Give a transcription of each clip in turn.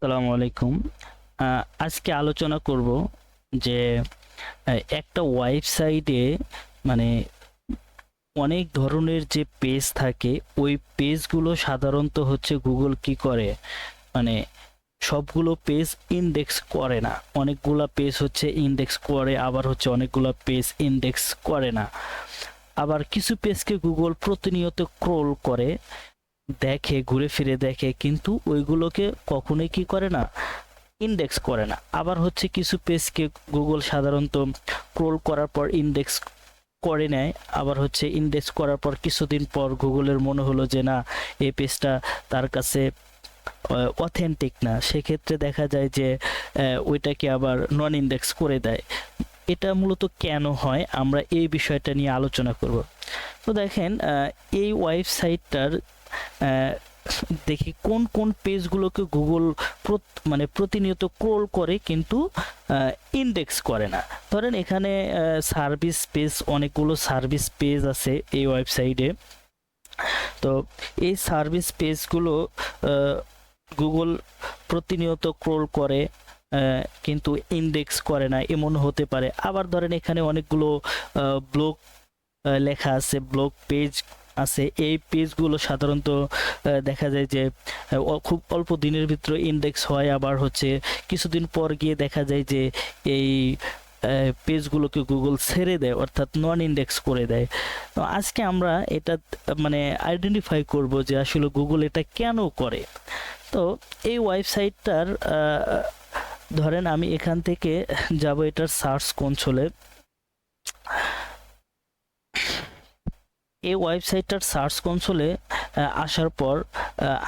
আসসালামু আলাইকুম। আজকে আলোচনা করব যে একটা ওয়েবসাইটে মানে অনেক ধরনের যে পেজ থাকে, ওই পেজগুলো সাধারণত হচ্ছে গুগল কি করে, মানে সবগুলো পেজ ইনডেক্স করে না। অনেকগুলা পেজ হচ্ছে ইনডেক্স করে, আবার হচ্ছে অনেকগুলা পেজ ইনডেক্স করে না। আবার কিছু পেজকে গুগল প্রতিনিয়ত ক্রল করে, দেখে, ঘুরে ফিরে দেখে, কিন্তু ওইগুলোকে কখনোই কি করে না, ইনডেক্স করে না। আবার হচ্ছে কিছু পেজকে গুগল সাধারণত ক্রল করার পর ইনডেক্স করে নেয়। আবার হচ্ছে ইনডেক্স করার পর কিছুদিন পর গুগলের মনে হলো যে না, এই পেজটা তার কাছে অথেন্টিক না, সেক্ষেত্রে দেখা যায় যে ওইটাকে আবার নন ইনডেক্স করে দেয়। এটা মূলত কেন হয়, আমরা এই বিষয়টা নিয়ে আলোচনা করব। তো দেখেন, এই ওয়েবসাইটটার দেখি কোন কোন পেজগুলোকে গুগল প্রতিনিয়ত ক্রল করে কিন্তু ইনডেক্স করে না। ধরেন এখানে সার্ভিস পেজ, অনেকগুলো সার্ভিস পেজ আছে এই ওয়েবসাইটে। তো এই সার্ভিস পেজগুলো গুগল প্রতিনিয়ত ক্রল করে কিন্তু ইনডেক্স করে না, এমন হতে পারে। আবার ধরেন এখানে অনেকগুলো ব্লগ লেখা আছে, ব্লগ পেজ আছে। এই পেজগুলো সাধারণত দেখা যায় যে খুব অল্প দিনের ভিতরে ইনডেক্স হয়, আবার হচ্ছে কিছুদিন পর গিয়ে দেখা যায় যে এই পেজগুলোকে গুগল ছেড়ে দেয়, অর্থাৎ নন ইনডেক্স করে দেয়। তো আজকে আমরা এটা আইডেন্টিফাই করব যে আসলে গুগল এটা কেন করে। তো এই ওয়েবসাইটটার ধরেন আমি এখান থেকে যাব এটার সার্চ কনসোলে। এই ওয়েবসাইটটার সার্চ কনসোলে আসার পর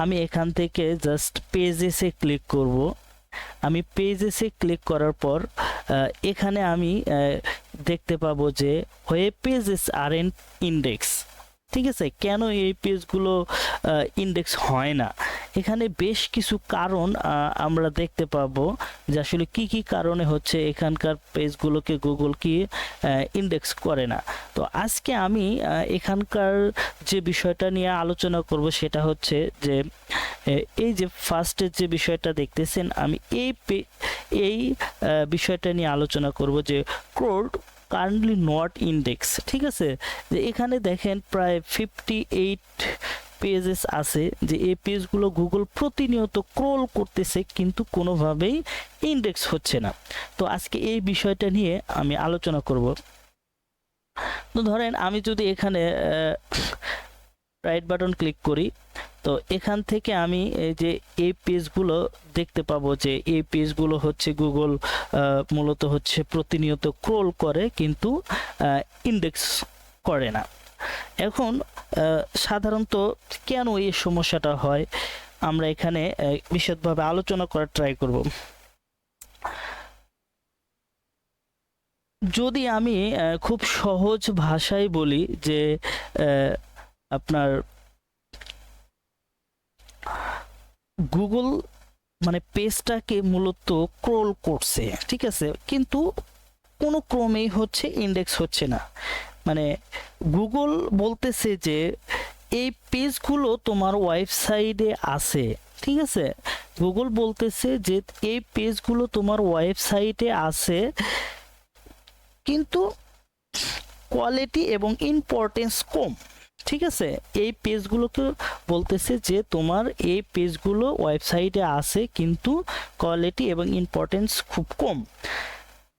আমি এখান থেকে জাস্ট পেজেসে ক্লিক করব। আমি পেজেসে ক্লিক করার পর এখানে আমি দেখতে পাবো যে হোয়াই পেজেস আরন্ট ইনডেক্স। ঠিক আছে, কেন এই পেজগুলো ইনডেক্স হয় না, এখানে বেশ কিছু কারণ আমরা দেখতে পাবো যে আসলে কি কি কারণে হচ্ছে এখানকার পেজগুলোকে গুগল কি ইনডেক্স করে না। তো আজকে আমি এখানকার যে বিষয়টা নিয়ে আলোচনা করব সেটা হচ্ছে যে এই যে ফার্স্টের যে বিষয়টা দেখতেছেন, আমি এই বিষয়টা নিয়ে আলোচনা করব যে ক্রোড কারেন্টলি নট ইনডেক্স। ঠিক আছে, যে এখানে দেখেন প্রায় 58 পেজেস আছে, যে এই পেজগুলো গুগল প্রতিনিয়ত ক্রল করতেছে কিন্তু কোনোভাবেই ইনডেক্স হচ্ছে না। তো আজকে এই বিষয়টা নিয়ে আমি আলোচনা করব। তো ধরেন আমি যদি এখানে রাইট বাটন ক্লিক করি, তো এখান থেকে আমি এই যে এই পেজগুলো দেখতে পাবো যে এই পেজগুলো হচ্ছে গুগল মূলত হচ্ছে প্রতিনিয়ত ক্রল করে কিন্তু ইনডেক্স করে না। এখন সাধারণত কেন এই সমস্যাটা হয় আমরা এখানে বিশদভাবে আলোচনা করার ট্রাই করব। যদি আমি খুব সহজ ভাষায় বলি যে আপনার গুগল পেজটাকে মূলত ক্রল করছে, ঠিক আছে, কিন্তু কোনো ক্রমেই হচ্ছে ইনডেক্স হচ্ছে না। মানে গুগল বলতেছে যে এই পেজগুলো তোমার ওয়েবসাইটে আছে, ঠিক আছে, গুগল বলতেছে যে এই পেজগুলো তোমার ওয়েবসাইটে আছে কিন্তু কোয়ালিটি এবং ইম্পর্টেন্স কম। ঠিক আছে, এই পেজগুলোকে বলতেছে যে তোমার এই পেজগুলো ওয়েবসাইটে আছে কিন্তু কোয়ালিটি এবং ইম্পর্টেন্স খুব কম।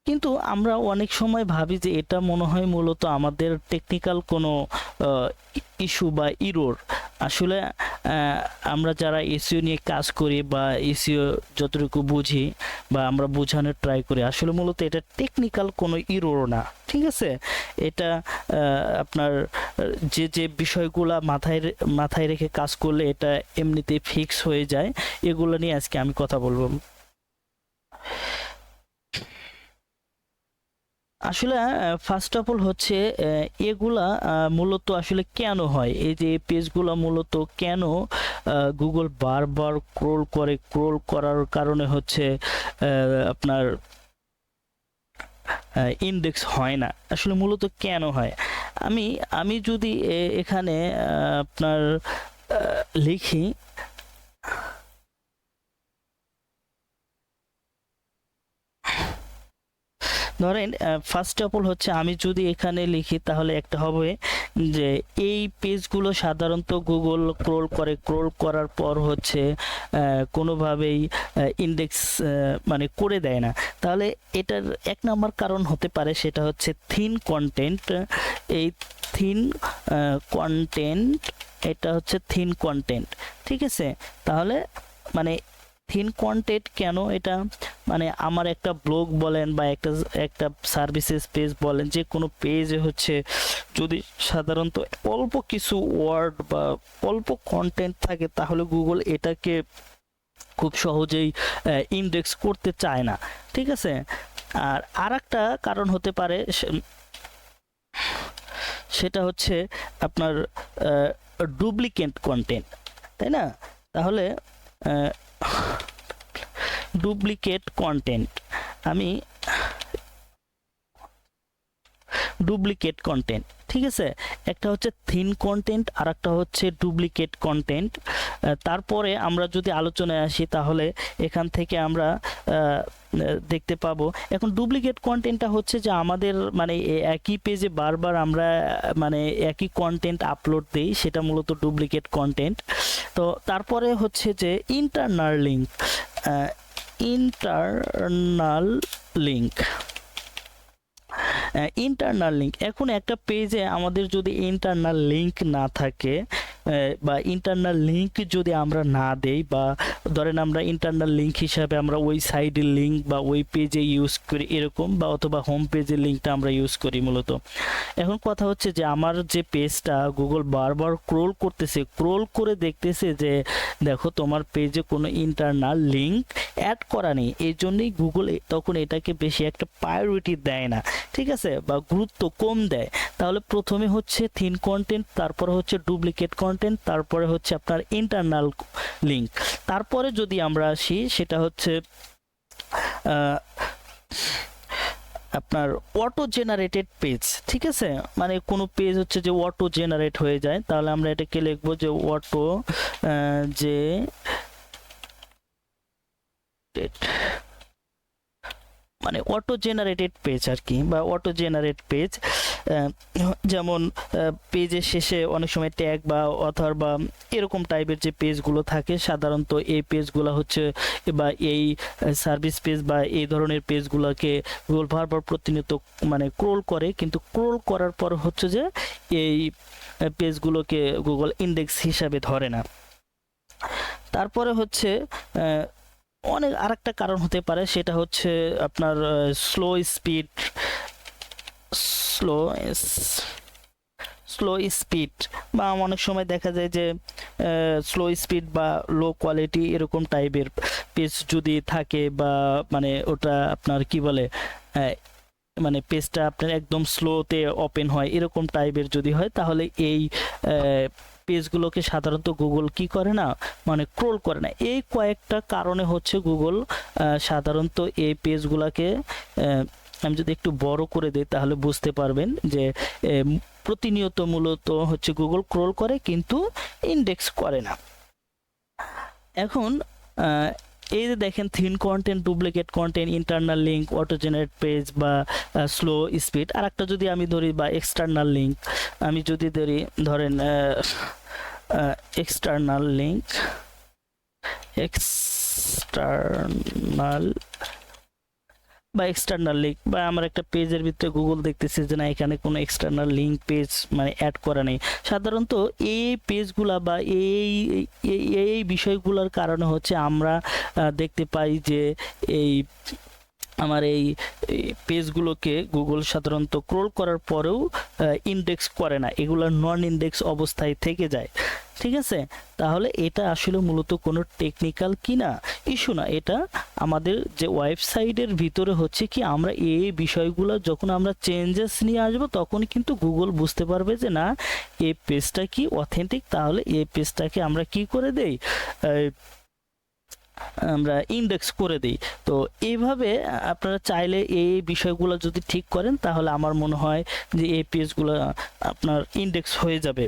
কিন্তু আমরা অনেক সময় ভাবি যে এটা মনে হয় মূলত আমাদের টেকনিক্যাল কোনো ইস্যু বা ইরোর। আসলে আমরা যারা এসইও নিয়ে কাজ করি বা এসইও যতটুকু বুঝি বা আমরা বোঝানোর ট্রাই করি, আসলে মূলত এটা টেকনিক্যাল কোনো ইরোর না। ঠিক আছে, এটা আপনার যে যে বিষয়গুলা মাথায় রেখে কাজ করলে এটা এমনিতেই ফিক্স হয়ে যায়, এগুলো নিয়ে আজকে আমি কথা বলবো। আসলে ফার্স্ট অফ অল হচ্ছে এগুলা মূলত আসলে কেন হয়, এই যে পেজগুলা মূলত কেন গুগল বারবার ক্রল করার কারণে হচ্ছে আপনার ইনডেক্স হয় না, আসলে মূলত কেন হয়। আমি আমি যদি এখানে আপনার লিখি ধরেন ফার্স্ট অফ অল হচ্ছে আমি যদি এখানে লিখি তাহলে একটা হবে যে এই পেজগুলো সাধারণত গুগল ক্রোল করে, ক্রোল করার পর হচ্ছে কোনোভাবেই ইন্ডেক্স মানে করে দেয় না। তাহলে এটার এক নম্বর কারণ হতে পারে সেটা হচ্ছে থিন কন্টেন্ট। এই থিন কন্টেন্ট, এটা হচ্ছে থিন কন্টেন্ট, ঠিক আছে। তাহলে মানে থিন কন্টেন্ট কেন, এটা মানে আমার একটা ব্লগ বলেন বা একটা সার্ভিসেস পেজ বলেন, যে কোনো পেজে হচ্ছে যদি সাধারণত অল্প কিছু ওয়ার্ড বা অল্প কন্টেন্ট থাকে তাহলে গুগল এটাকে খুব সহজেই ইন্ডেক্স করতে চায় না, ঠিক আছে। আর আরেকটা কারণ হতে পারে সেটা হচ্ছে আপনার ডুপ্লিকেট কন্টেন্ট, তাই না? তাহলে ডুপ্লিকেট কন্টেন্ট, আমি ডুপ্লিকেট কন্টেন্ট, ঠিক আছে। একটা হচ্ছে থিন কন্টেন্ট আর একটা হচ্ছে ডুপ্লিকেট কন্টেন্ট। তারপরে আমরা যদি আলোচনায় আসি তাহলে এখান থেকে আমরা দেখতে পাবো এখন ডুপ্লিকেট কন্টেন্টটা হচ্ছে যে আমাদের মানে একই পেজে বারবার আমরা মানে একই কন্টেন্ট আপলোড দেই, সেটা মূলত ডুপ্লিকেট কন্টেন্ট। তো তারপরে হচ্ছে যে internal link, internal link, internal link. এখন একটা পেজে আমাদের যদি ইন্টারনাল লিঙ্ক না থাকে বা ইন্টারনাল লিঙ্ক যদি আমরা না দেই, বা ধরেন আমরা ইন্টারনাল লিঙ্ক হিসাবে আমরা ওই সাইডের লিঙ্ক বা ওই পেজে ইউজ করি এরকম, বা অথবা হোম পেজের লিঙ্কটা আমরা ইউজ করি মূলত। এখন কথা হচ্ছে যে আমার যে পেজটা গুগল বারবার ক্রোল করতেছে, ক্রোল করে দেখতেছে যে দেখো তোমার পেজে কোনো ইন্টারনাল লিঙ্ক অ্যাড করা নেই, এই জন্যই গুগল তখন এটাকে বেশি একটা প্রায়োরিটি দেয় না, ঠিক আছে, বা গুরুত্ব কম দেয়। তাহলে প্রথমে হচ্ছে থিন কন্টেন্ট, তারপরে হচ্ছে ডুপ্লিকেট কন্টেন্ট, তারপরে হচ্ছে আপনার ইন্টারনাল লিঙ্ক। তারপরে যদি আমরা আসি সেটা হচ্ছে আপনার অটো জেনারেটেড পেজ, ঠিক আছে। মানে কোনো পেজ হচ্ছে যে অটো জেনারেট হয়ে যায়, তাহলে আমরা এটাকে লিখবো যে অটো যে মানে অটো জেনারেটেড পেজ আর কি, বা অটো জেনারেট পেজ। যেমন পেজের শেষে অনেক সময় ট্যাগ বা অথর বা এরকম টাইপের যে পেজগুলো থাকে, সাধারণত এই পেজগুলো হচ্ছে বা এই সার্ভিস পেজ বা এই ধরনের পেজগুলোকে গুগল বারবার প্রতিনিয়ত মানে ক্রোল করে, কিন্তু ক্রোল করার পর হচ্ছে যে এই পেজগুলোকে গুগল ইন্ডেক্স হিসাবে ধরে না। তারপরে হচ্ছে অনেক আরেকটা কারণ হতে পারে সেটা হচ্ছে আপনার slow speed, slow slow speed, বা অনেক সময় দেখা যায় যে স্লো স্পিড বা লো কোয়ালিটি এরকম টাইপের পেজ যদি থাকে, বা মানে ওটা আপনার কি বলে মানে পেজটা আপনার একদম স্লোতে ওপেন হয় এরকম টাইপের যদি হয়, তাহলে এই পেজগুলোকে সাধারণত গুগল কি করে না, মানে ক্রোল করে না। এই কয়েকটা কারণে হচ্ছে গুগল সাধারণত এই পেজগুলোকে আমি যদি একটু বড় করে দিই তাহলে বুঝতে পারবেন যে প্রতিনিয়ত মূলত হচ্ছে গুগল ক্রোল করে কিন্তু ইন্ডেক্স করে না। এখন এই যে দেখেন thin content, duplicate content, internal link, auto generate page বা স্লো স্পিড। আর একটা যদি আমি ধরি বা এক্সটার্নাল লিঙ্ক, আমি যদি ধরেন এক্সটার্নাল লিঙ্ক, এক্সটার্নাল বা এক্সটার্নাল লিঙ্ক, বা আমার একটা পেজের ভিতরে গুগল দেখতেছে যে না এখানে কোনো এক্সটার্নাল লিঙ্ক পেজ মানে অ্যাড করা নেই। সাধারণত এই পেজগুলা বা এই বিষয়গুলোর কারণে হচ্ছে আমরা দেখতে পাই যে এই আমার এই পেজগুলোকে গুগল সাধারণত ক্রোল করার পরেও ইন্ডেক্স করে না, এগুলো নন ইন্ডেক্স অবস্থায় থেকে যায়, ঠিক আছে। তাহলে এটা আসলে মূলত কোনো টেকনিক্যাল কি না ইস্যু না, এটা আমাদের যে ওয়েবসাইটের ভিতরে হচ্ছে কি আমরা এই বিষয়গুলো যখন আমরা চেঞ্জেস নিয়ে আসবো তখন কিন্তু গুগল বুঝতে পারবে যে না এই পেজটা কি অথেন্টিক, তাহলে এই পেজটাকে আমরা কি করে দেই, আমরা ইন্ডেক্স করে দিই। তো এইভাবে আপনারা চাইলে এই বিষয়গুলো যদি ঠিক করেন তাহলে আমার মনে হয় যে এই পেজগুলো আপনার ইন্ডেক্স হয়ে যাবে।